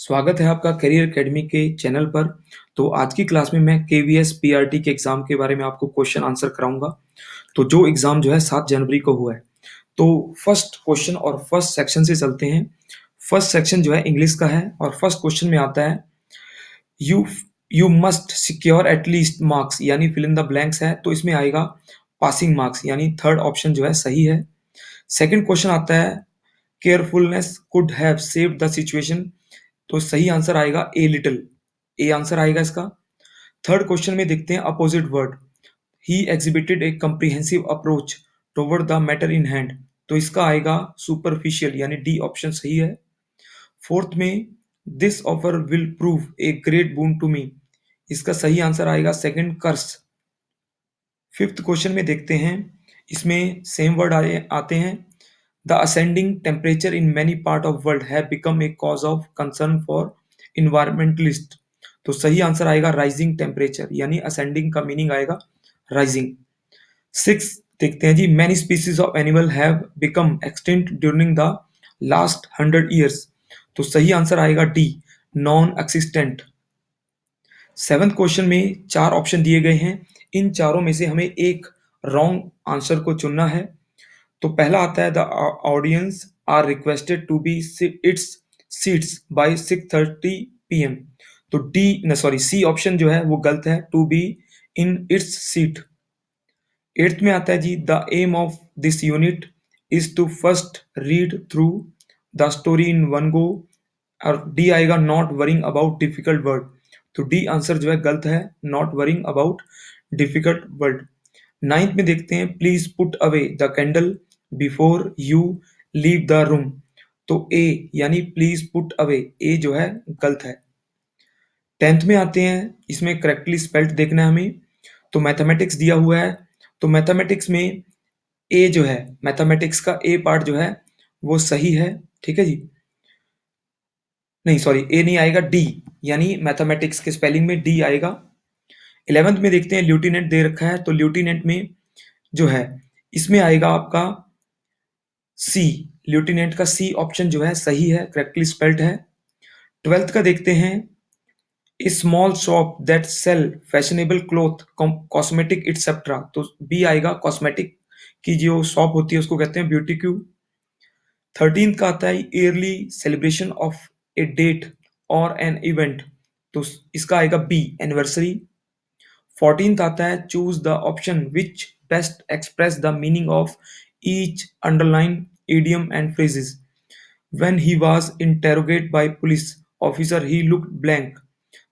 स्वागत है आपका करियर एकेडमी के चैनल पर। तो आज की क्लास में मैं केवीएस पीआरटी के एग्ज़ाम के बारे में आपको क्वेश्चन आंसर कराऊँगा। तो जो एग्ज़ाम जो है 7 जनवरी को हुआ है। तो फर्स्ट क्वेश्चन और फर्स्ट सेक्शन से चलते हैं। फर्स्ट सेक्शन जो है इंग्लिश का है और फर्स्ट क्वेश्चन में आता है you you must secure at least marks यानी फिल इन द ब्लैंक्स है, तो इसमें आएगा पासिंग मार्क्स यानी थर्ड ऑप्शन जो है सही है। सेकंड क्वेश्चन आता है carefulness could have saved the situation, तो सही आंसर आएगा ए लिटिल, ए आंसर आएगा इसका। थर्ड क्वेश्चन में देखते हैं opposite word, he exhibited A comprehensive approach toward the matter in hand, तो इसका आएगा सुपरफिशियल यानी डी ऑप्शन सही है। फोर्थ में this offer will prove a great boon to me, इसका सही आंसर आएगा सेकंड कर्स। फिफ्थ क्वेश्चन में देखते हैं, इसमें सेम वर्ड आते हैं the ascending temperature in many part of world have become a cause of concern for environmentalist, तो सही आंसर आएगा राइजिंग टेम्परेचर यानी असेंडिंग का मीनिंग आएगा राइजिंग। सिक्स देखते हैं जी, many species of animal have become extinct during the last 100 years, तो सही आंसर आएगा D non existent. Seventh question में 4 ऑप्शन दिए गए हैं, इन चारों में से हमें एक रॉन्ग आंसर को चुनना है। तो पहला आता है the audience are requested to be its seats by 6:30 PM, तो सी ऑप्शन जो है वो गलत है, to be in its seat. Eighth में आता है जी the aim of this unit is to first read through the story in one go, और डी आएगा not worrying about difficult word, तो डी आंसर जो है गलत है, not worrying about difficult word. Ninth में देखते हैं please put away the candle before you leave the room, तो ए यानी प्लीज पुट अवे, ए जो है गलत है। टेंथ में आते हैं, इसमें करेक्टली स्पेल्ड देखना है हमें। तो मैथमेटिक्स दिया हुआ है, तो मैथमेटिक्स में ए जो है, मैथमेटिक्स का ए पार्ट जो है वो सही है, ठीक है जी। नहीं सॉरी, ए नहीं आएगा, डी यानी मैथमेटिक्स के स्पेलिंग में डी आएगा। 11th में देखते हैं ल्यूटिनेंट दे रखा है, तो ल्यूटिनेंट में जो है इसमें आएगा आपका सी, ल्यूटिनेंट का सी ऑप्शन जो है सही है, करेक्टली स्पेल्ड है। 12th का देखते हैं a small shop that sell fashionable cloth cosmetic etcetera, तो बी आएगा, कॉस्मेटिक की जो शॉप होती है उसको कहते हैं ब्यूटी क्यू। 13th का आता है yearly celebration of a date or an event, तो इसका आएगा बी एनिवर्सरी। 14th आता है choose the option which best express the meaning of each underline idiom and phrases, when he was interrogate by police officer he looked blank,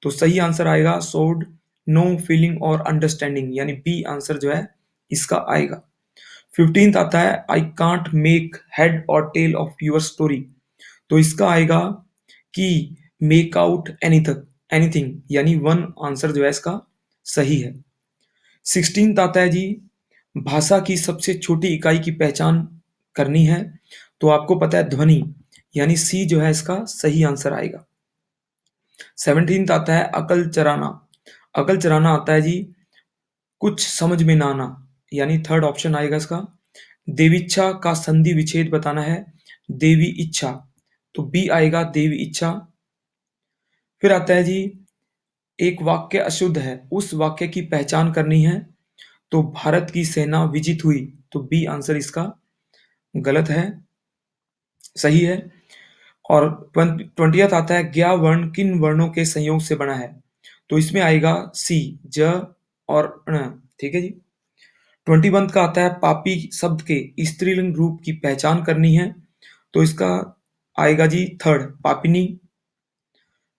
तो सही answer आएगा showed no feeling or understanding यानी B answer जो है इसका आएगा। 15th आता है I can't make head or tail of your story, तो इसका आएगा कि मेक आउट एनीथिंग यानी वन आंसर जो है इसका सही है। 16th आता है जी भाषा की सबसे छोटी इकाई की पहचान करनी है, तो आपको पता है ध्वनि यानी सी जो है इसका सही आंसर आएगा। 17th आता है अकल चराना, अकल चराना आता है जी कुछ समझ में ना आना यानी थर्ड ऑप्शन आएगा इसका। देवीच्छा का संधि विच्छेद बताना है, देवी इच्छा, तो बी आएगा देवी इच्छा। फिर आता है जी एक वाक्य अशुद्ध है, उस वाक्य की पहचान करनी है, तो भारत की सेना विजित हुई, तो बी आंसर इसका गलत है, सही है। और 20th आता है ज्ञा वर्ण किन वर्णों के संयोग से बना है, तो इसमें आएगा सी ज और ण, ठीक है जी। 21 का आता है पापी शब्द के स्त्रीलिंग रूप की पहचान करनी है, तो इसका आएगा जी थर्ड पापिनी।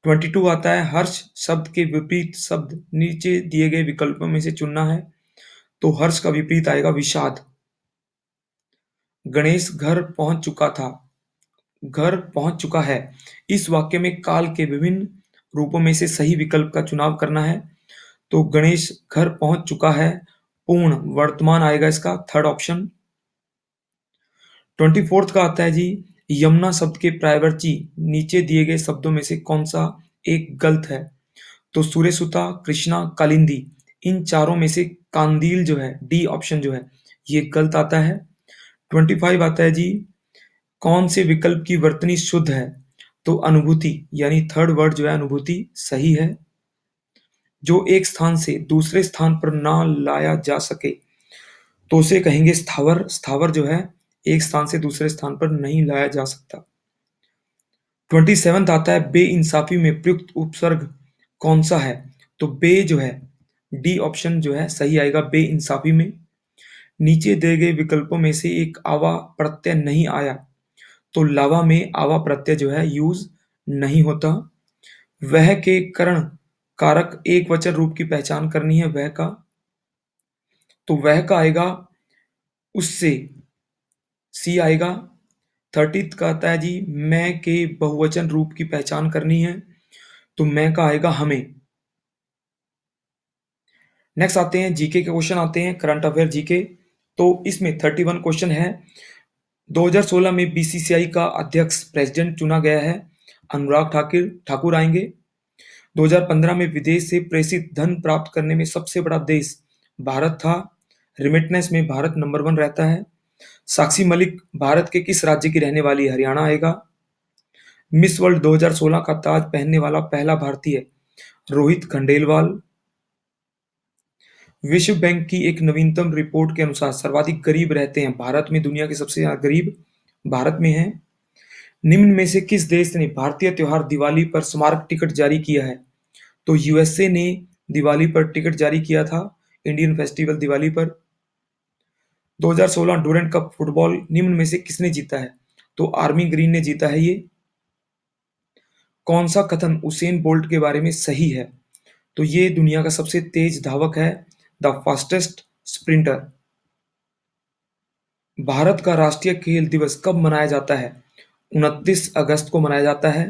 22 आता है हर्ष शब्द के विपरीत शब्द नीचे दिए गए विकल्पों में से चुनना है, तो हर्ष का विपरीत आएगा विषाद। गणेश घर पहुंच चुका था, घर पहुंच चुका है, इस वाक्य में काल के विभिन्न रूपों में से सही विकल्प का चुनाव करना है, तो गणेश घर पहुंच चुका है पूर्ण वर्तमान आएगा इसका थर्ड ऑप्शन। 24th का आता है जी यमुना शब्द के प्रायवाची नीचे दिए गए शब्दों में से कौन सा एक गलत है, तो सूर्यसुता कृष्णा कालिंदी, इन चारों में से कांदील जो है डी ऑप्शन जो है ये गलत आता है। 25 आता है जी कौन से विकल्प की वर्तनी शुद्ध है, तो अनुभूति यानी थर्ड वर्ड जो है अनुभूति सही है। जो एक स्थान से दूसरे स्थान पर ना लाया जा सके तो उसे कहेंगे स्थावर। स्थावर जो है एक स्थान से दूसरे स्थान पर नहीं लाया जा सकता। 27th आता है बेइंसाफी में प्रयुक्त उपसर्ग कौन सा है? तो बे जो है डी ऑप्शन जो है सही आएगा बेइंसाफी में। नीचे दिए गए विकल्पों में से एक आवा प्रत्यय नहीं आया तो लावा में आवा प्रत्यय जो है यूज नहीं होता। वह के करण कारक एक वचन रूप की पहचान करनी है। वह का तो वह का आएगा उससे, सी आएगा। 30th का आता है जी मैं के बहुवचन रूप की पहचान करनी है तो मैं का आएगा हमें। नेक्स्ट आते हैं जीके के क्वेश्चन आते हैं करंट अफेयर जीके। तो इसमें 31 क्वेश्चन है। 2016 में बीसीसीआई का अध्यक्ष प्रेसिडेंट चुना गया है, अनुराग ठाकुर ठाकुर आएंगे। 2015 में विदेश से प्रेषित धन प्राप्त करने में सबसे बड़ा देश भारत था। रिमिटनेंस में भारत नंबर 1 रहता है। साक्षी मलिक भारत के किस राज्य की रहने वाली है? हरियाणा आएगा। मिस वर्ल्ड 2016 का ताज पहनने वाला पहला भारतीय रोहित खंडेलवाल। विश्व बैंक की एक नवीनतम रिपोर्ट के अनुसार सर्वाधिक गरीब रहते हैं भारत में, दुनिया के सबसे ज्यादा गरीब भारत में हैं। निम्न में से किस देश ने भारतीय त्योहार दिवाली पर स्मारक टिकट जारी किया है? तो यूएसए ने दिवाली पर टिकट जारी किया था, इंडियन फेस्टिवल दिवाली पर। 2016 डूरेंट कप फुटबॉल निम्न में से किसने जीता है? तो आर्मी ग्रीन ने जीता है ये। कौन सा कथन उसेन बोल्ट के बारे में सही है? तो ये दुनिया का सबसे तेज धावक है, द फास्टेस्ट स्प्रिंटर। भारत का राष्ट्रीय खेल दिवस कब मनाया जाता है? 29 अगस्त को मनाया जाता है।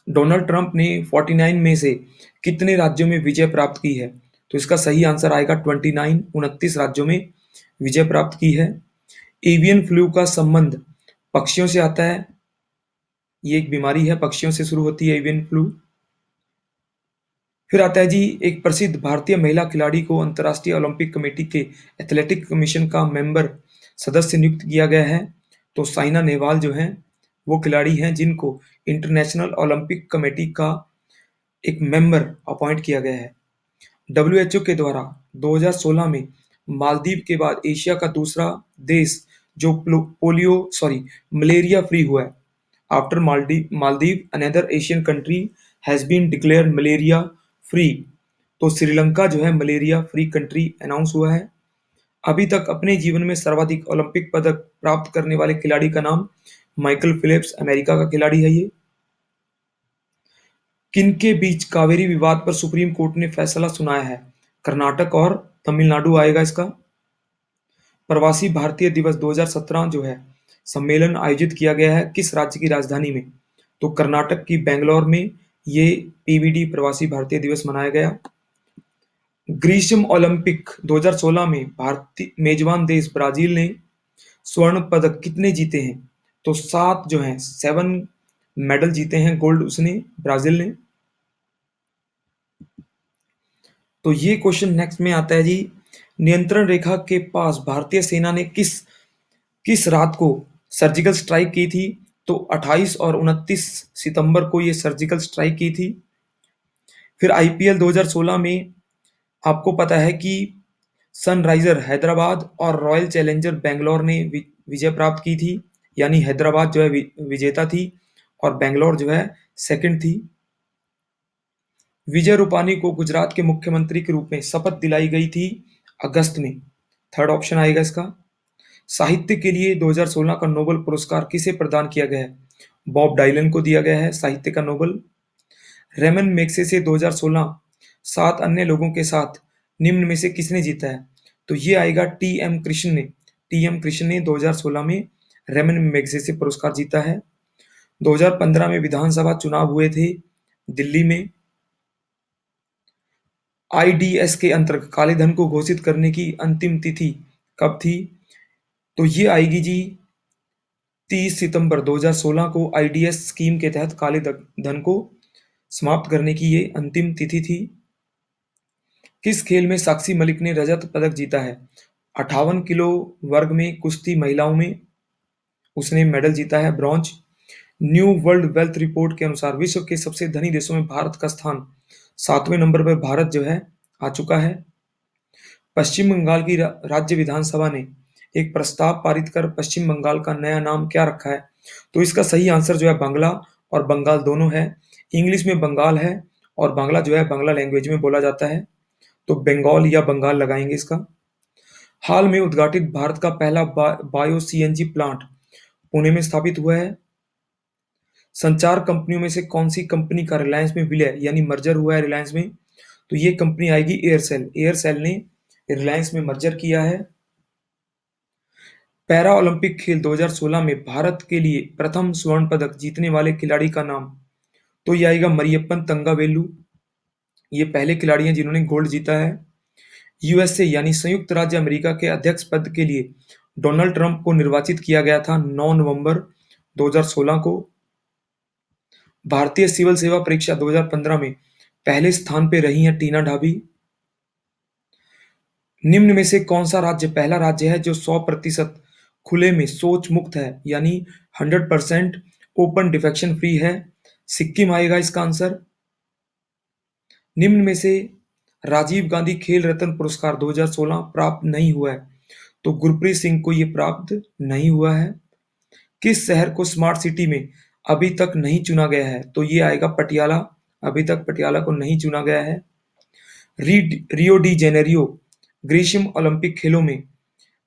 डोनाल्ड ट्रंप ने 49 में से कितने राज्यों में विजय प्राप्त की है? तो इसका सही आंसर आएगा 29, 29 राज्यों में विजय प्राप्त की है। एवियन फ्लू का संबंध पक्षियों से आता है। ये एक बीमारी है, पक्षियों से शुरू होती है एवियन फ्लू। फिर आता है जी एक प्रसिद्ध भारतीय महिला खिलाड़ी को अंतर्राष्ट्रीय ओलंपिक कमेटी के एथलेटिक कमीशन का मेंबर सदस्य नियुक्त किया गया है। तो साइना नेहवाल जो हैं वो खिलाड़ी हैं जिनको इंटरनेशनल ओलंपिक कमेटी का एक मेंबर अपॉइंट किया गया है। डब्ल्यूएचओ के द्वारा 2016 में मालदीव के बाद एशिया का दूसरा देश जो मलेरिया फ्री हुआ है। After Maldives another Asian country has been declared malaria free. तो श्रीलंका जो है मलेरिया फ्री कंट्री अनाउंस हुआ है। अभी तक अपने जीवन में सर्वाधिक ओलंपिक पदक प्राप्त करने वाले खिलाड़ी का नाम माइकल फिलिप्स, अमेरिका का खिलाड़ी है ये। किनके बीच कावेरी विवाद पर सुप्रीम कोर्ट ने फैसला सुनाया है? कर्नाटक और तमिलनाडु आएगा इसका। प्रवासी भारतीय दिवस 2017 जो है सम्मेलन आयोजित किया गया है किस राज्य की राजधानी में? तो कर्नाटक की बेंगलोर में ये पीवीडी प्रवासी भारतीय दिवस मनाया गया। ग्रीष्म ओलंपिक 2016 में भारतीय मेजबान देश ब्राजील ने स्वर्ण पदक कितने जीते हैं? तो 7 जो हैं 7 मेडल जीते हैं, गोल्ड उसने ब्राजील ने। तो ये क्वेश्चन नेक्स्ट में आता है जी नियंत्रण रेखा के पास भारतीय सेना ने किस किस रात को सर्जिकल स्ट्राइक की थी? तो 28 और 29 सितंबर को ये सर्जिकल स्ट्राइक की थी। फिर आईपीएल 2016 में आपको पता है कि सनराइजर हैदराबाद और रॉयल चैलेंजर बेंगलोर ने विजय प्राप्त की थी, यानी हैदराबाद जो है विजेता थी और बेंगलोर जो है सेकंड थी। विजय रूपानी को गुजरात के मुख्यमंत्री के रूप में शपथ दिलाई गई थी अगस्त में। थर्ड ऑप्शन आएगा इसका। साहित्य के लिए 2016 का नोबेल पुरस्कार किसे प्रदान किया गया है? बॉब डायलन को दिया गया है साहित्य का नोबेल। रेमन मैग्सेसे 2016 7 अन्य लोगों के साथ निम्न में से किसने जीता है? तो ये आएगा टी एम कृष्ण ने। टी एम कृष्ण ने 2016 में रेमन मैग्सेसे पुरस्कार जीता है। 2015 में विधानसभा चुनाव हुए थे दिल्ली में। आईडीएस के अंतर्गत काले धन को घोषित करने की अंतिम तिथि कब थी? तो ये आएगी जी 30 सितंबर 2016 को आईडीएस स्कीम के तहत काले धन को समाप्त करने की ये अंतिम तिथि थी। किस खेल में साक्षी मलिक ने रजत पदक जीता है? 58 किलो वर्ग में कुश्ती महिलाओं में उसने मेडल जीता है bronze. New world wealth report के अनुसार विश्व के सबसे धनी देशों में भारत का स्थान 7वें नंबर पर भारत जो है आ चुका है। पश्चिम बंगाल की राज्य विधानसभा ने एक प्रस्ताव पारित कर पश्चिम बंगाल का नया नाम क्या रखा है? तो इसका सही आंसर जो है बांग्ला और बंगाल दोनों है। इंग्लिश में बंगाल है और बांग्ला जो है बांग्ला लैंग्वेज में बोला जाता है, तो बंगाल या बंगाल लगाएंगे इसका। हाल में उद्घाटित भारत का पहला बायो सीएनजी प्लांट पुणे में स्थापित हुआ है। संचार कंपनियों में से कौन सी कंपनी का रिलायंस में विलय यानी मर्जर हुआ है रिलायंस में? तो ये कंपनी आएगी एयरसेल। एयरसेल ने रिलायंस में मर्जर किया है। पैरा ओलंपिक खेल 2016 में भारत के लिए प्रथम स्वर्ण पदक जीतने वाले खिलाड़ी का नाम? तो ये आएगा मरियप्पन तंगावेलु। ये पहले खिलाड़ी हैं जिन्होंने गोल्ड जीता है। यूएसए यानी संयुक्त राज्य अमेरिका के अध्यक्ष पद के लिए डोनाल्ड ट्रंप को निर्वाचित किया गया था 9 नवंबर 2016 को। भारतीय सिविल सेवा परीक्षा 2015 में पहले स्थान पर रही हैं टीना ढाबी। निम्न में से कौन सा राज्य पहला राज्य है जो 100% खुले में शौच मुक्त है यानी 100% ओपन डिफेक्शन फ्री है? सिक्किम आएगा इसका आंसर। निम्न में से राजीव गांधी खेल रत्न पुरस्कार 2016 प्राप्त नहीं हुआ है? तो गुरप्रीत सिंह को यह प्राप्त नहीं हुआ है। किस शहर को स्मार्ट सिटी में अभी तक नहीं चुना गया है? तो ये आएगा पटियाला। अभी तक पटियाला को नहीं चुना गया है। रियो डी जेनेरियो ग्रीष्म ओलंपिक खेलों में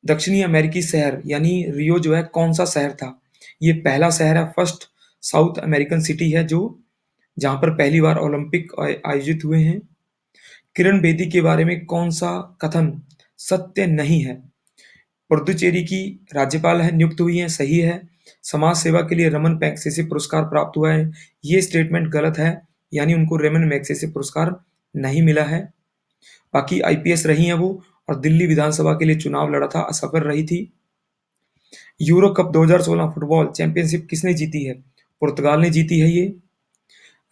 दक्षिणी अमेरिकी शहर यानी रियो जो है कौन सा शहर था? ये पहला शहर है, फर्स्ट साउथ अमेरिकन सिटी है जो जहां पर पहली बार ओलंपिक आयोजित हुए हैं। किरण बेदी के बारे में कौन सा कथन सत्य नहीं है? पुडुचेरी की राज्यपाल है, नियुक्त हुई है, सही है। समाज सेवा के लिए रमन मैग्सेसे पुरस्कार प्राप्त हुआ है, ये स्टेटमेंट गलत है, यानी उनको रमन मैग्सेसे पुरस्कार नहीं मिला है। बाकी आईपीएस रही हैं वो और दिल्ली विधानसभा के लिए चुनाव लड़ा था, असफल रही थी। यूरो कप 2016 फुटबॉल चैंपियनशिप किसने जीती है? पुर्तगाल ने जीती है ये।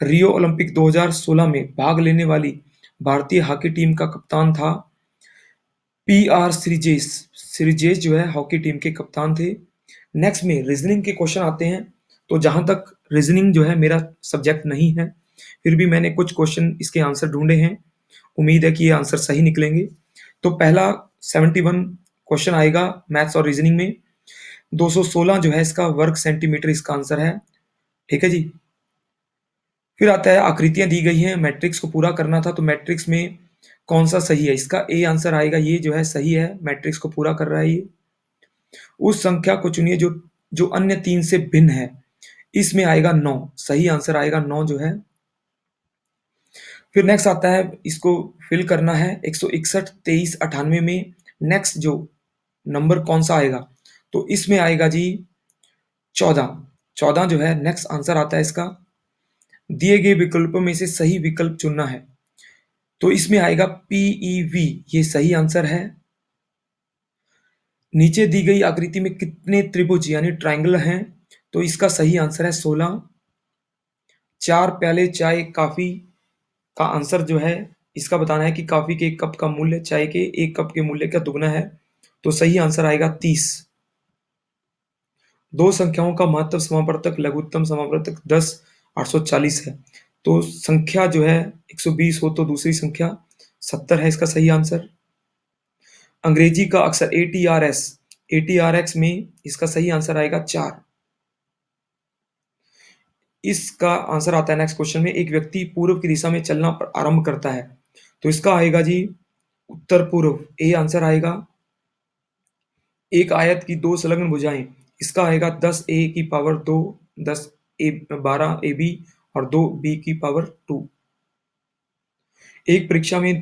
रियो ओलंपिक 2016 में भाग लेने वाली भारतीय हॉकी टीम का कप्तान था पीआर श्रीजेश। श्रीजेश जो है हॉकी टीम के कप्तान थे। नेक्स्ट में रीजनिंग के क्वेश्चन आते हैं। तो जहां तक रीजनिंग जो है मेरा सब्जेक्ट नहीं है, फिर भी मैंने कुछ क्वेश्चन इसके आंसर ढूंढे हैं। उम्मीद है कि ये आंसर सही निकलेंगे। तो पहला 71 क्वेश्चन आएगा मैथ्स और रीजनिंग में। 216 जो है इसका वर्ग सेंटीमीटर इसका आंसर है। ठीक है जी। फिर आता है आकृतियां दी गई हैं, मैट्रिक्स को पूरा करना था, तो मैट्रिक्स में कौन सा सही है? इसका ए आंसर आएगा, ये जो है सही है, मैट्रिक्स को पूरा कर रहा है ये। उस संख्या को चुनिए जो जो अन्य 3 से भिन्न है। इसमें आएगा 9, सही आंसर आएगा 9 जो है। फिर नेक्स्ट आता है, इसको फिल करना है 161, 23, 98 में नेक्स्ट जो नंबर कौन सा आएगा? तो इसमें आएगा जी 14। 14 जो है नेक्स्ट आंसर आता है इसका। दिए गए विकल्पों में से सही विकल्प चुनना है, तो इसमें आएगा पीईवी, ये सही आंसर है। नीचे दी गई आकृति में कितने त्रिभुज यानी ट्रायंगल हैं? तो इसका सही आंसर है 16। 4 प्याले चाय कॉफी का आंसर जो है इसका बताना है कि कॉफी के 1 कप का मूल्य चाय के 1 कप के मूल्य का दुगना है, तो सही आंसर आएगा 30। दो संख्याओं का महत्तम समापवर्तक लघुत्तम समापवर्तक 10 840 है, तो संख्या जो है 120 हो तो दूसरी संख्या 70 है इसका सही आंसर। अंग्रेजी का अक्षर एटीआरएस, एटीआरएक्स में इसका सही आंसर आएगा 4। इसका आंसर आता है नेक्स्ट क्वेश्चन में, एक व्यक्ति पूर्व की दिशा में चलना आरंभ करता है, तो इसका आएगा जी उत्तर पूर्व, ए आंसर आएगा। एक आयत की 2 संलग्न भुजाएं, इसका आएगा 10a की पावर 2, 12ab और 2b की पावर 2। एक परीक्षा में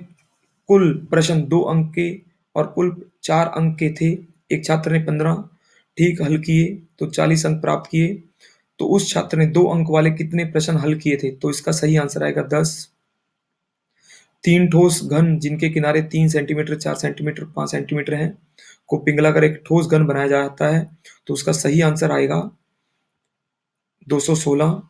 कुल प्रश्न 2 अंक के और कुल 4 अंक के थे। एक छात्र ने 15 ठीक हल किए तो 40 अंक प्राप्त किए, तो उस छात्र ने 2 अंक वाले कितने प्रश्न हल किए थे? तो इसका सही आंसर आएगा 10। 3 ठोस घन जिनके किनारे 3 सेंटीमीटर, 4 सेंटीमीटर, 5 सेंटीमीटर हैं को पिघलाकर एक ठोस घन बनाया जाता है, तो उसका सही आंसर आएगा 216।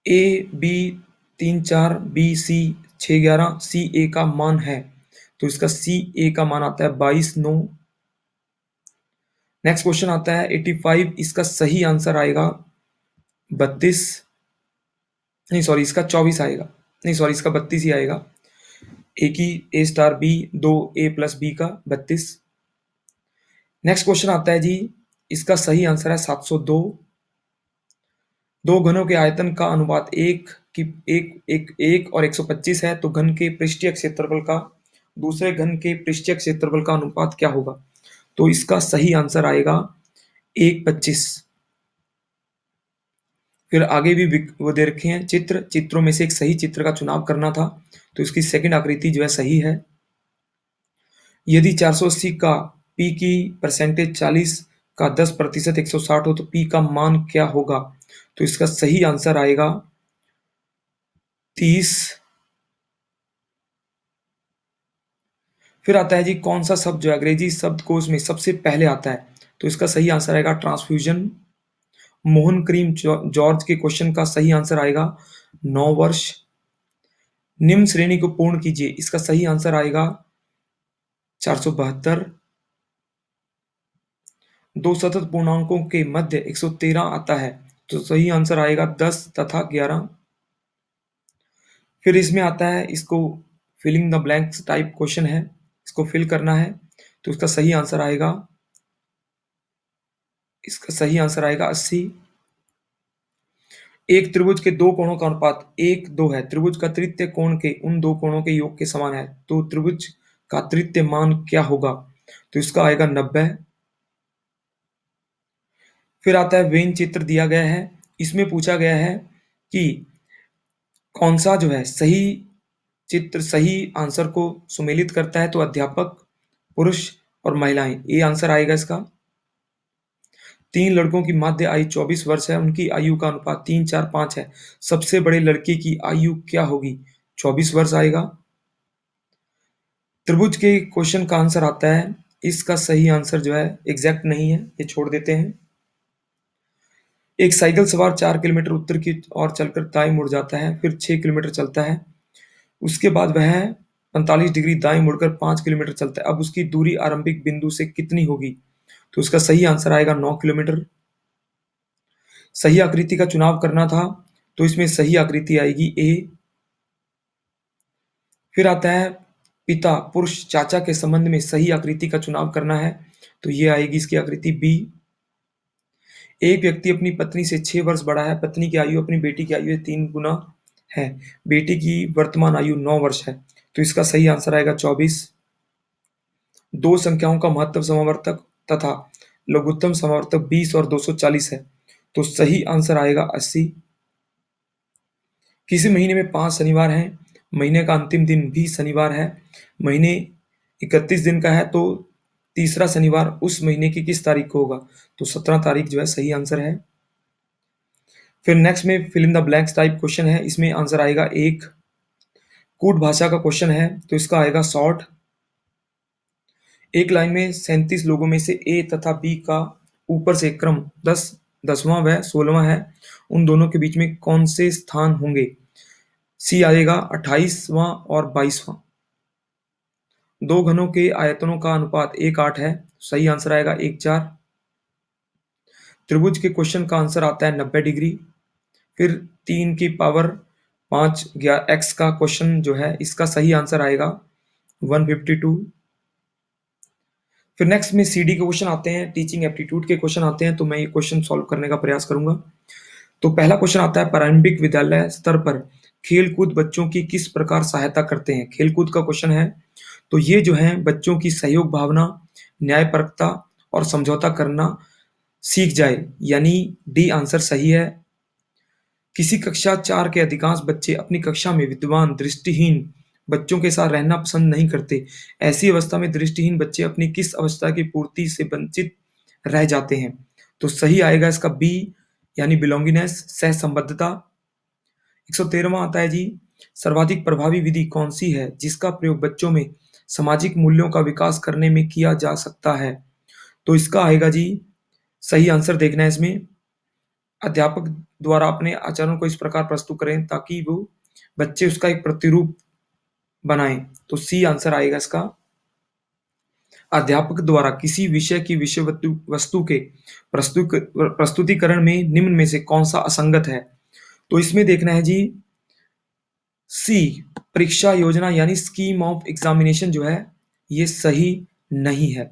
ए बी 3 4, बी सी 6 11, सी ए का मान है, तो इसका सी ए का मान आता है 22 9। नेक्स्ट क्वेश्चन आता है 85, इसका सही आंसर आएगा 32, नहीं सॉरी इसका 24 आएगा, नहीं सॉरी इसका 32 ही आएगा। ए की ए स्टार बी, 2 ए प्लस बी का 32। नेक्स्ट क्वेश्चन आता है जी, इसका सही आंसर है 702। दो घनों के आयतन का अनुपात एक और 125 है, तो घन के पृष्ठीय क्षेत्रफल का दूसरे घन के पृष्ठीय क्षेत्रफल का अनुपात क्या होगा? तो इसका सही आंसर आएगा 1:25। फिर आगे भी वो दे रखे हैं चित्रों में से एक सही चित्र का चुनाव करना था, तो इसकी सेकंड आकृति जो है सही है। यदि 480 का पी की परसेंटेज 40 का 10% 160 हो तो पी का मान क्या होगा? तो इसका सही आंसर आएगा 30। फिर आता है जी कौन सा शब्द जो अंग्रेजी शब्दकोश में सबसे पहले आता है? तो इसका सही आंसर आएगा ट्रांसफ्यूजन। मोहन क्रीम जॉर्ज के क्वेश्चन का सही आंसर आएगा 9 वर्ष। निम्न श्रेणी को पूर्ण कीजिए, इसका सही आंसर आएगा 472। दो सतत पूर्णांकों के मध्य 113 आता है, तो सही आंसर आएगा 10 तथा 11। फिर इसमें आता है, इसको filling the blanks type question है, इसको फिल करना है, तो इसका सही आंसर आएगा 80। एक त्रिभुज के दो कोणों का अनुपात 1:2 है। त्रिभुज का तृतीय कोण के उन दो कोणों के योग के समान है, तो त्रिभुज का तृतीय मान क्या होगा? तो इसका आएगा 90। फिर आता है वेन चित्र दिया गया है, इसमें पूछा गया है कि कौन सा जो है सही चित्र सही आंसर को सुमेलित करता है? तो अध्यापक, पुरुष और महिलाएं, ये आंसर आएगा इसका। 3 लड़कों की माध्य आयु 24 वर्ष है, उनकी आयु का अनुपात 3, 4, 5 है। सबसे बड़े लड़के की आयु क्या होगी? 24 वर्ष आएगा। त्रिभुज के क्वेश्चन का आंसर आता है, इसका सही आंसर जो है एग्जैक्ट नहीं है, ये छोड़ देते हैं। एक साइकिल सवार 4 किलोमीटर उत्तर की ओर चलकर दाएं मुड़ जाता है, फिर 6 किलोमीटर चलता है, उसके बाद वह 45 डिग्री दाएं मुड़कर 5 किलोमीटर चलता है। अब उसकी दूरी आरंभिक बिंदु से कितनी होगी? तो उसका सही आंसर आएगा 9 किलोमीटर। सही आकृति का चुनाव करना था, तो इसमें सही आकृति आएगी ए। फिर आता है पिता, पुरुष, चाचा के संबंध में सही आकृति का चुनाव करना है, तो ये आएगी इसकी आकृति बी। एक व्यक्ति अपनी पत्नी से 6 वर्ष बड़ा है, पत्नी की आयु अपनी बेटी की आयु 3 गुना है, बेटी की वर्तमान आयु 9 वर्ष है, तो इसका सही आंसर आएगा 24। दो संख्याओं का महत्तम समावर्तक तथा लघुत्तम समावर्तक 20 और 240 है, तो सही आंसर आएगा 80। किसी महीने में 5 शनिवार हैं, महीने का अंतिम दिन भी शनिवार है, महीने 31 दिन का है, तो तीसरा शनिवार उस महीने की किस तारीख को होगा? तो 17 तारीख जो है सही आंसर है। फिर नेक्स्ट में fill in the blanks type question है, इसमें आंसर आएगा 1। कूट भाषा का क्वेश्चन है, तो इसका आएगा शॉर्ट। एक लाइन में 37 लोगों में से ए तथा बी का ऊपर से क्रम 10वां व 16वां है, उन दोनों के बीच में कौन से स्थान होंगे? सी आएगा 28वां और 22वां। दो घनों के आयतनों का अनुपात 1:8 है, सही आंसर आएगा 1:4। त्रिभुज के क्वेश्चन का आंसर आता है 90 डिग्री। फिर 3 की पावर 5 x का क्वेश्चन जो है, इसका सही आंसर आएगा 152। फिर नेक्स्ट में सीडी के क्वेश्चन आते हैं, टीचिंग एप्टीट्यूड के क्वेश्चन आते हैं, तो मैं ये क्वेश्चन सॉल्व करने का प्रयास करूंगा। तो पहला क्वेश्चन आता है, प्रारंभिक विद्यालय स्तर पर खेलकूद बच्चों की किस प्रकार सहायता करते हैं? खेलकूद का क्वेश्चन है, तो ये जो है बच्चों की सहयोग भावना, न्यायपरकता और समझौता करना सीख जाए, यानी डी आंसर सही है। किसी कक्षा 4 के अधिकांश बच्चे अपनी कक्षा में विद्वान दृष्टिहीन बच्चों के साथ रहना पसंद नहीं करते। ऐसी अवस्था में दृष्टिहीन बच्चे अपनी किस अवस्था की पूर्ति से वंचित रह जाते हैं? तो सही आएगा इसका बी, यानी बिलोंगिनेस, सहसंबद्धता। 113वां आता है जी, सर्वाधिक प्रभावी विधि कौन सी है जिसका प्रयोग बच्चों में सामाजिक मूल्यों का विकास करने में किया जा सकता है? तो इसका आएगा जी, सही आंसर देखना है इसमें, अध्यापक द्वारा अपने आचरण को इस प्रकार प्रस्तुत करें ताकि वो बच्चे उसका एक प्रतिरूप बनाएं, तो सी आंसर आएगा इसका। अध्यापक द्वारा किसी विषय की विषय वस्तु के प्रस्तुतिकरण में निम्न में से कौन सा असंगत है? तो इसमें देखना है जी सी, परीक्षा योजना यानी स्कीम ऑफ एग्जामिनेशन जो है ये सही नहीं है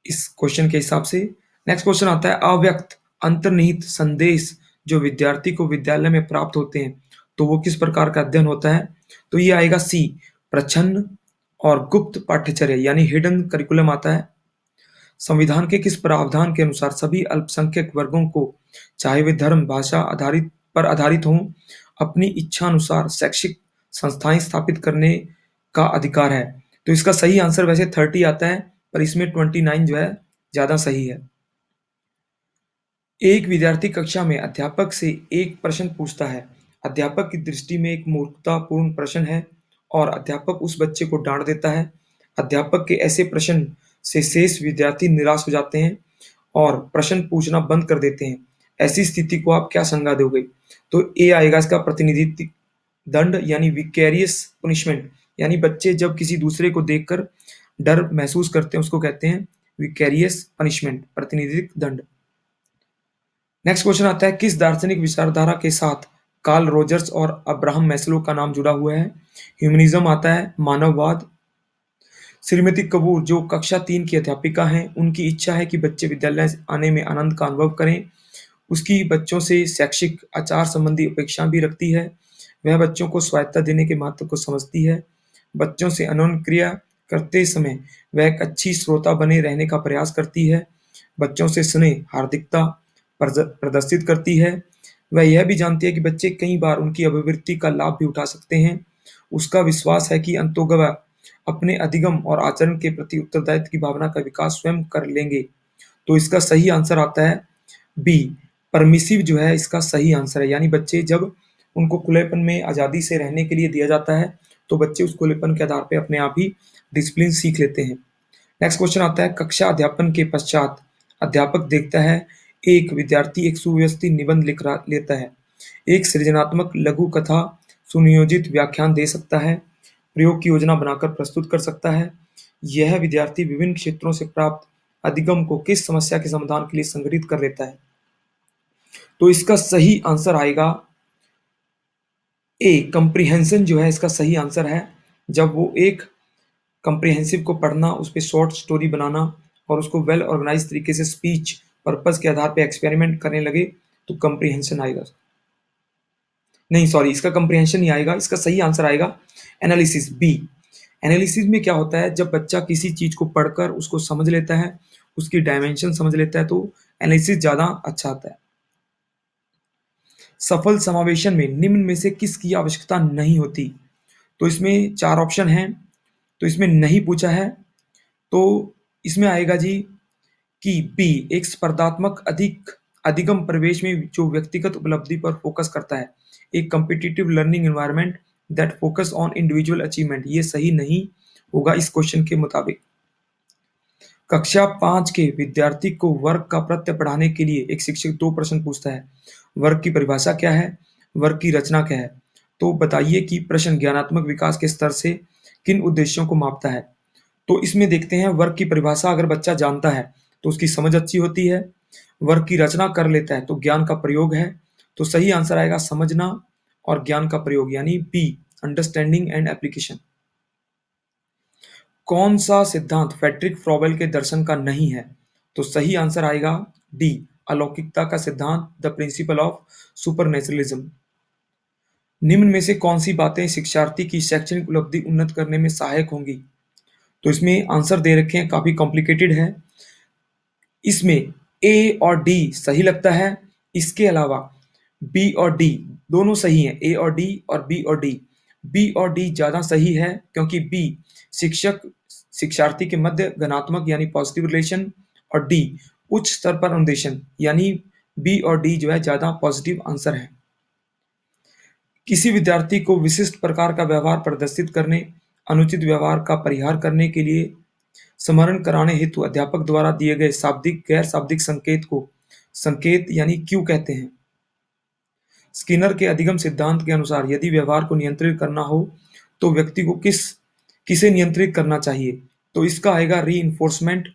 इस क्वेश्चन के हिसाब से। नेक्स्ट क्वेश्चन आता है अव्यक्त अंतर्निहित संदेश जो विद्यार्थी को विद्यालय में प्राप्त होते हैं तो वो किस प्रकार का अध्ययन होता है? तो ये आएगा सी, प्रच्छन्न और गुप्त पाठ्यचर्या यानी हिडन करिकुलम आता है। संविधान के किस प्रावधान के अनुसार सभी अल्पसंख्यक वर्गों को चाहे वे धर्म भाषा आधारित हों अपनी इच्छा अनुसार शैक्षिक संस्थाएं स्थापित करने का अधिकार है? तो इसका सही आंसर वैसे 30 आता है पर इसमें 29 जो है ज्यादा सही है। एक विद्यार्थी कक्षा में अध्यापक से एक प्रश्न पूछता है। अध्यापक की दृष्टि में एक मूर्खतापूर्ण प्रश्न है और अध्यापक उस बच्चे को डांट देता है। अध्यापक के ऐसे प्रश्न से शेष विद्यार्थी निराश हो जाते हैं और प्रश्न पूछना बंद कर देते हैं। ऐसी स्थिति को आप क्या संज्ञा दोगे? तो ए आएगा इसका प्रतिनिधित्व दंड यानी विकेरियस पनिशमेंट, यानी बच्चे जब किसी दूसरे को देखकर डर महसूस करते हैं उसको कहते हैं विकेरियस पनिशमेंट, प्रतिनिधित्व दंड। नेक्स्ट क्वेश्चन आता है किस दार्शनिक विचारधारा के साथ कार्ल रोजर्स और अब्राहम मैस्लो का नाम जुड़ा हुआ है? ह्यूमनिज्म आता है, मानववाद। श्रीमती कपूर जो कक्षा 3 की अध्यापिका हैं उनकी इच्छा है कि बच्चे विद्यालय आने में आनंद का अनुभव करें। उसकी बच्चों से शैक्षिक आचार संबंधी अपेक्षाएं भी रखती है। वह बच्चों को स्वायत्तता देने के महत्व को समझती है। बच्चों से अनौन क्रिया करते समय वह एक अच्छी श्रोता बने रहने का प्रयास करती है। बच्चों से स्नेह हार्दिकता प्रदर्शित करती है। वह यह भी जानती है कि बच्चे कई बार उनकी अभिवृत्ति का लाभ भी उठा सकते हैं। उसका विश्वास है कि अंततः वह अपने अधिगम और आचरण के प्रति उत्तरदायित्व की भावना का विकास स्वयं कर लेंगे। तो इसका सही आंसर आता है बी, परमिसिव जो है इसका सही आंसर है, यानी बच्चे जब उनको खुलेपन में आज़ादी से रहने के लिए दिया जाता है तो बच्चे उस खुलेपन के आधार पर अपने आप ही डिसिप्लिन सीख लेते हैं। नेक्स्ट क्वेश्चन आता है कक्षा अध्यापन के पश्चात अध्यापक देखता है एक विद्यार्थी एक सुव्यवस्थित निबंध लेता है, एक सृजनात्मक लघु कथा सुनियोजित व्याख्यान दे सकता है, प्रयोग की योजना बनाकर प्रस्तुत कर सकता है। यह विद्यार्थी विभिन्न क्षेत्रों से प्राप्त अधिगम को किस समस्या के समाधान के लिए संग्रहित कर लेता है? तो इसका सही आंसर आएगा ए, कंप्रीहेंशन जो है इसका सही आंसर है। जब वो एक कंप्रीहेंसिव को पढ़ना, उस पे शॉर्ट स्टोरी बनाना और उसको वेल ऑर्गेनाइज तरीके से स्पीच पर्पस के आधार पे एक्सपेरिमेंट करने लगे तो कंप्रीहेंशन आएगा। नहीं सॉरी, इसका कंप्रीहेंशन नहीं आएगा, इसका सही आंसर आएगा एनालिसिस, बी। एनालिसिस में क्या होता है जब बच्चा किसी चीज को पढ़कर उसको समझ लेता है, उसकी डायमेंशन समझ लेता है तो एनालिसिस ज्यादा अच्छा आता है। सफल समावेशन में निम्न में से किसकी आवश्यकता नहीं होती? तो इसमें 4 ऑप्शन हैं, तो इसमें नहीं पूछा है, तो इसमें आएगा जी कि बी, एक स्पर्धात्मक अधिगम परिवेश में जो व्यक्तिगत उपलब्धि पर फोकस करता है, एक competitive learning environment that focus on individual achievement, ये सही नहीं होगा इस क्वेश्चन के मुताबिक। कक्षा 5 के विद्यार्थी को वर्ग का प्रत्यय पढ़ाने के लिए एक शिक्षक 2 प्रश्न पूछता है। वर्ग की परिभाषा क्या है? वर्ग की रचना क्या है? तो बताइए कि प्रश्न ज्ञानात्मक विकास के स्तर से किन उद्देश्यों को मापता है? तो इसमें देखते हैं वर्ग की परिभाषा अगर बच्चा जानता है तो उसकी समझ अच्छी होती है। वर्ग की रचना कर लेता है तो ज्ञान का प्रयोग है। तो सही आंसर आएगा समझना और ज्ञान का प्रयोग यानी बी, अंडरस्टैंडिंग एंड एप्लीकेशन। कौन सा सिद्धांत फ्रेडरिक फ्रॉबेल के दर्शन का नहीं है? तो सही आंसर आएगा डी, अलौकिकता का सिद्धांत, द प्रिंसिपल ऑफ सुपरनेचुरलिज्म। निम्न में से कौन सी बातें शिक्षार्थी की शैक्षणिक उपलब्धि उन्नत करने में सहायक होंगी? तो इसमें आंसर दे रखे हैं, काफी कॉम्प्लिकेटेड है। इसमें ए और डी सही लगता है, इसके अलावा बी और डी दोनों सही हैं, ए और डी और बी और डी। बी और डी ज्यादा सही है क्योंकि बी शिक्षक शिक्षार्थी के मध्य घनात्मक यानी पॉजिटिव रिलेशन और डी उच्च स्तर पर अनुदेशन, यानी बी और डी जो है ज्यादा पॉजिटिव आंसर है। किसी विद्यार्थी को विशिष्ट प्रकार का व्यवहार प्रदर्शित करने, अनुचित व्यवहार का परिहार करने के लिए स्मरण कराने हेतु अध्यापक द्वारा दिए गए शाब्दिक गैर शाब्दिक संकेत को संकेत यानी क्यू कहते हैं। स्किनर के अधिगम सिद्धांत के अनुसार यदि व्यवहार को नियंत्रित करना हो तो व्यक्ति को किसे नियंत्रित करना चाहिए? तो इसका आएगा रीइंफोर्समेंट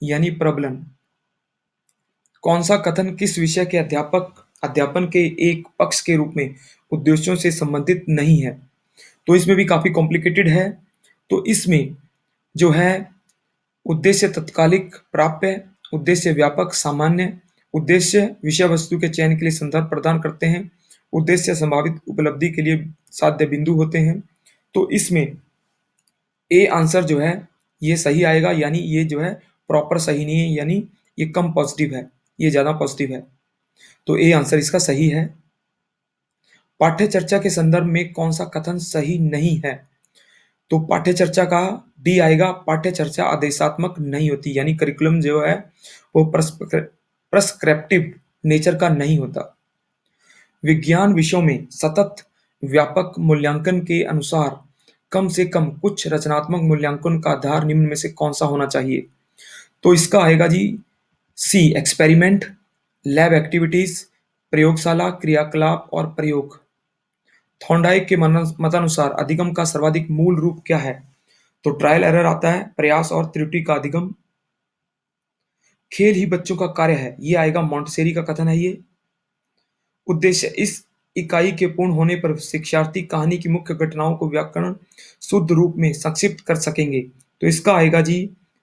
यानी प्रबलन। कौन सा कथन किस विषय के अध्यापन के एक पक्ष के रूप में उद्देश्यों से संबंधित नहीं है? तो इसमें भी काफी कॉम्प्लिकेटेड है। तो इसमें जो है उद्देश्य तत्कालिक प्राप्य, उद्देश्य व्यापक सामान्य, उद्देश्य विषय वस्तु के चयन के लिए संदर्भ प्रदान करते हैं, उद्देश्य संभावित उपलब्धि के लिए साध्य बिंदु होते हैं। तो इसमें ए आंसर जो है ये सही आएगा, यानी ये जो है प्रॉपर सही नहीं है, यानी ये कम पॉजिटिव है, ये ज्यादा पॉजिटिव है। तो ए आंसर इसका सही है। पाठ्य चर्चा के संदर्भ में कौन सा कथन सही नहीं है? तो पाठ्य चर्चा का डी आएगा। पाठ्य चर्चा आदेशात्मक नहीं होती, यानी करिकुलम जो है वो प्रेस्क्रिप्टिव नेचर का नहीं होता। विज्ञान विषयों में सतत व्यापक मूल्यांकन के अनुसार कम से कम कुछ रचनात्मक मूल्यांकन का आधार निम्न में से कौन सा होना चाहिए? तो इसका आएगा जी सी एक्सपेरिमेंट, लैब एक्टिविटीज, प्रयोगशाला क्रियाकलाप और प्रयोग। थॉर्नडाइक के मतानुसार अधिगम का सर्वाधिक मूल रूप क्या है? तो ट्रायल एरर आता है, प्रयास और त्रुटि का अधिगम। खेल ही बच्चों का कार्य है, ये आएगा मॉन्टेसेरी का कथन है ये। उद्देश्य इस इकाई के पूर्ण होने पर शिक्षार्थी कहानी की मुख्य घटनाओं को व्याकरण शुद्ध रूप में संक्षिप्त कर सकेंगे। तो इसका आएगा जी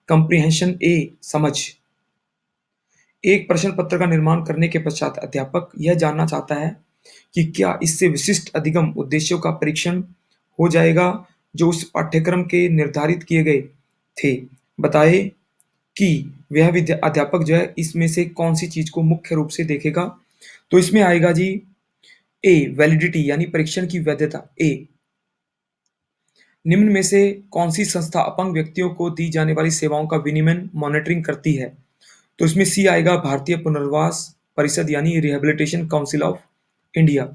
कंप्रीहेंशन ए समझ। एक प्रश्न पत्र का निर्माण करने के पश्चात अध्यापक यह जानना चाहता है कि क्या इससे विशिष्ट अधिगम उद्देश्यों का परीक्षण हो जाएगा जो उस पाठ्यक्रम के निर्धारित किए गए थे। बताए कि वह अध्यापक जो है इसमें से कौन सी चीज को मुख्य रूप से देखेगा। तो इसमें आएगा जी ए वैलिडिटी यानी परीक्षण की वैधता ए। निम्न में से कौन सी संस्था अपंग व्यक्तियों को दी जाने वाली सेवाओं का विनियमन मॉनिटरिंग करती है? तो इसमें सी आएगा भारतीय पुनर्वास परिषद यानी रिहेबिलिटेशन काउंसिल ऑफ इंडिया।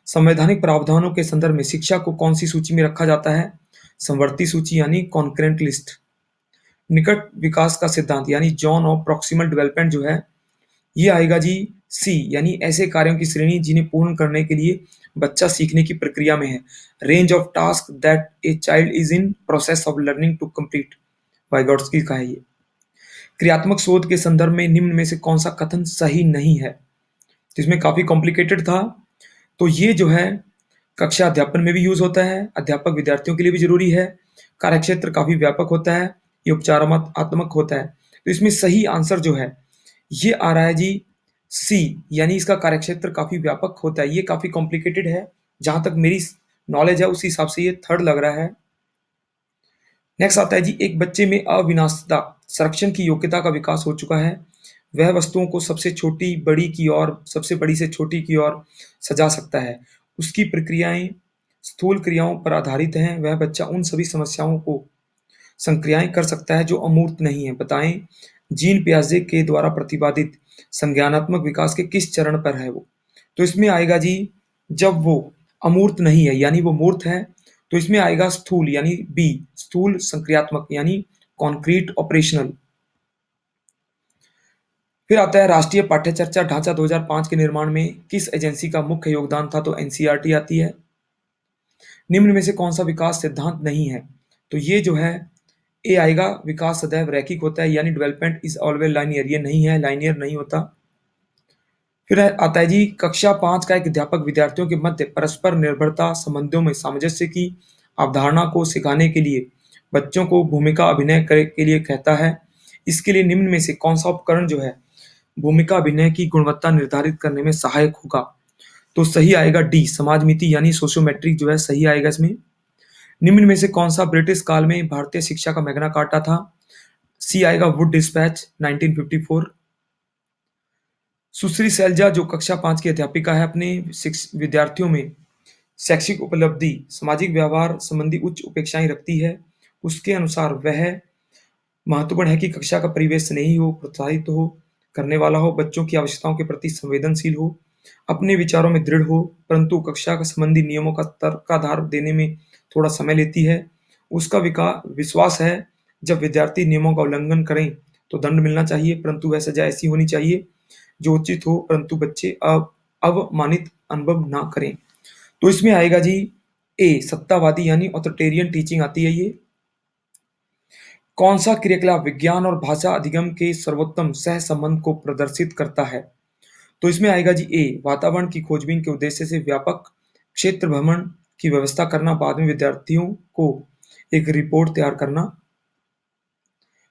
संवैधानिक प्रावधानों के संदर्भ में शिक्षा को कौन सी सूची में रखा जाता है? समवर्ती सूची यानी कॉन्करेंट लिस्ट। निकट विकास का सिद्धांत यानी जॉन ऑफ प्रॉक्सिमल डेवलपमेंट जो है ये आएगा जी सी, यानी ऐसे कार्यों की श्रेणी जिन्हें पूर्ण करने के लिए बच्चा सीखने की प्रक्रिया में है। Range of task that a child is in process of learning to complete, Vygotsky का है ये। क्रियात्मक शोध के संदर्भ में निम्न में से कौन सा कथन सही नहीं है? जिसमें काफी कॉम्प्लिकेटेड था। तो ये जो है कक्षा अध्यापन में भी यूज होता है, अध्यापक विद्यार्थियों के लिए भी जरूरी है, कार्यक्षेत्र काफी व्यापक होता है, ये उपचारात्मक होता है। तो इसमें सही आंसर जो है ये आ रहा है जी सी, यानी इसका कार्यक्षेत्र काफी व्यापक होता है। ये काफी कॉम्प्लिकेटेड है, जहां तक मेरी नॉलेज है उस हिसाब से ये थर्ड लग रहा है। नेक्स्ट आता है जी एक बच्चे में अविनाशिता संरक्षण की योग्यता का विकास हो चुका है। वह वस्तुओं को सबसे छोटी बड़ी की ओर, सबसे बड़ी से छोटी की ओर सजा सकता है। उसकी प्रक्रियाएं स्थूल क्रियाओं पर आधारित हैं। वह बच्चा उन सभी समस्याओं को संक्रियाएं कर सकता है जो अमूर्त नहीं है। बताएं जीन पियाजे के द्वारा प्रतिपादित संज्ञानात्मक विकास के किस चरण पर है वो? तो इसमें आएगा जी जब वो अमूर्त नहीं है यानी वो मूर्त है। तो इसमें आएगा स्थूल यानी बी, स्थूल संक्रियात्मक यानी कॉन्क्रीट ऑपरेशनल। फिर आता है राष्ट्रीय पाठ्यचर्चा ढांचा 2005 के निर्माण में किस एजेंसी का मुख्य योगदान था? तो एनसीईआरटी आती है। निम्न में से कौन सा विकास सिद्धांत नहीं है? तो ये जो है ए आएगा विकास सदैव रैखिक होता है, यानी डेवलपमेंट इज ऑलवेज लाइनियर, ये नहीं है, लाइनियर नहीं होता। फिर आता है जी कक्षा 5 का एक अध्यापक विद्यार्थियों के मध्य परस्पर निर्भरता संबंधों में सामंजस्य की अवधारणा को सिखाने के लिए बच्चों को भूमिका अभिनय के लिए कहता है। इसके लिए निम्न में से कौन सा उपकरण जो है भूमिका अभिनय की गुणवत्ता निर्धारित करने में सहायक होगा? तो सही आएगा डी, समाजमिति यानी सोशियोमेट्रिक जो है सही आएगा इसमें। निम्न में से कौन सा ब्रिटिश काल में भारतीय शिक्षा का मैग्ना कार्टा था? सी आएगा वुड डिस्पैच 1954। सुश्री शैलजा जो कक्षा 5 की अध्यापिका है अपने विद्यार्थियों में शैक्षिक उपलब्धि सामाजिक व्यवहार संबंधी उच्च अपेक्षाएं रखती है। उसके अनुसार वह महत्वपूर्ण है कि कक्षा का परिवेश स्नेही हो, प्रोत्साहित हो करने वाला हो, बच्चों की आवश्यकताओं के प्रति संवेदनशील हो, अपने विचारों में दृढ़ हो, परंतु कक्षा का संबंधी नियमों का तर्काधार देने में थोड़ा समय लेती है। उसका विश्वास है जब विद्यार्थी नियमों का उल्लंघन करें तो दंड मिलना चाहिए, परंतु वह सजा ऐसी होनी चाहिए जो उचित हो, परंतु बच्चे अवमानित अनुभव ना करें। तो इसमें आएगा जी ए, सत्तावादी यानी ऑथोरिटेरियन टीचिंग आती है ये। कौन सा क्रियाकलाप विज्ञान और भाषा अधिगम के सर्वोत्तम सह संबंध को प्रदर्शित करता है? तो इसमें आएगा जी ए, वातावरण की खोजबीन के उद्देश्य से व्यापक क्षेत्र भ्रमण की व्यवस्था करना, बाद में विद्यार्थियों को एक रिपोर्ट तैयार करना।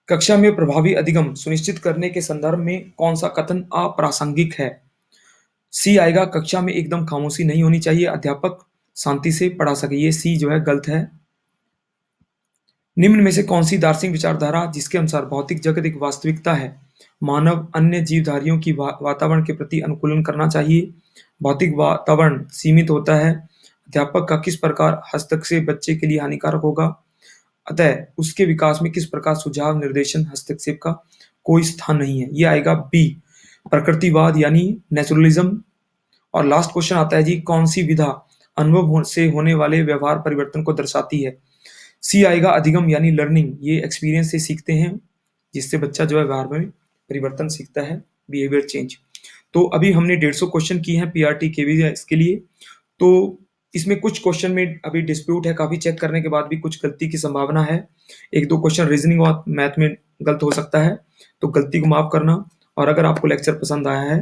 कक्षा में प्रभावी अधिगम सुनिश्चित करने के संदर्भ में कौन सा कथन अप्रासंगिक है? सी आएगा, कक्षा में एकदम खामोशी नहीं होनी चाहिए, अध्यापक शांति से पढ़ा सके। ये सी जो है गलत है। निम्न में से कौन सी दार्शनिक विचारधारा जिसके अनुसार भौतिक जगत एक वास्तविकता है, मानव अन्य जीवधारियों की वातावरण के प्रति अनुकूलन करना चाहिए, भौतिक वातावरण सीमित होता है, अध्यापक का किस प्रकार हस्तक्षेप बच्चे के लिए हानिकारक होगा, अतः उसके विकास में किस प्रकार सुझाव निर्देशन हस्तक्षेप का कोई स्थान नहीं है। ये आएगा बी, प्रकृतिवाद यानी नेचुरलिज्म। और लास्ट क्वेश्चन आता है जी, कौन सी विधा अनुभव से होने वाले व्यवहार परिवर्तन को दर्शाती है? सी आएगा, अधिगम यानी लर्निंग। ये एक्सपीरियंस से सीखते हैं, जिससे बच्चा जो है व्यवहार में परिवर्तन सीखता है, बिहेवियर चेंज। तो अभी हमने 150 क्वेश्चन किए हैं पीआरटी केवीएस के लिए। तो इसमें कुछ क्वेश्चन में अभी डिस्प्यूट है, काफी चेक करने के बाद भी कुछ गलती की संभावना है। एक दो क्वेश्चन रीजनिंग और मैथ में गलत हो सकता है, तो गलती को माफ करना। और अगर आपको लेक्चर पसंद आया है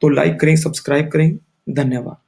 तो लाइक करें, सब्सक्राइब करें। धन्यवाद।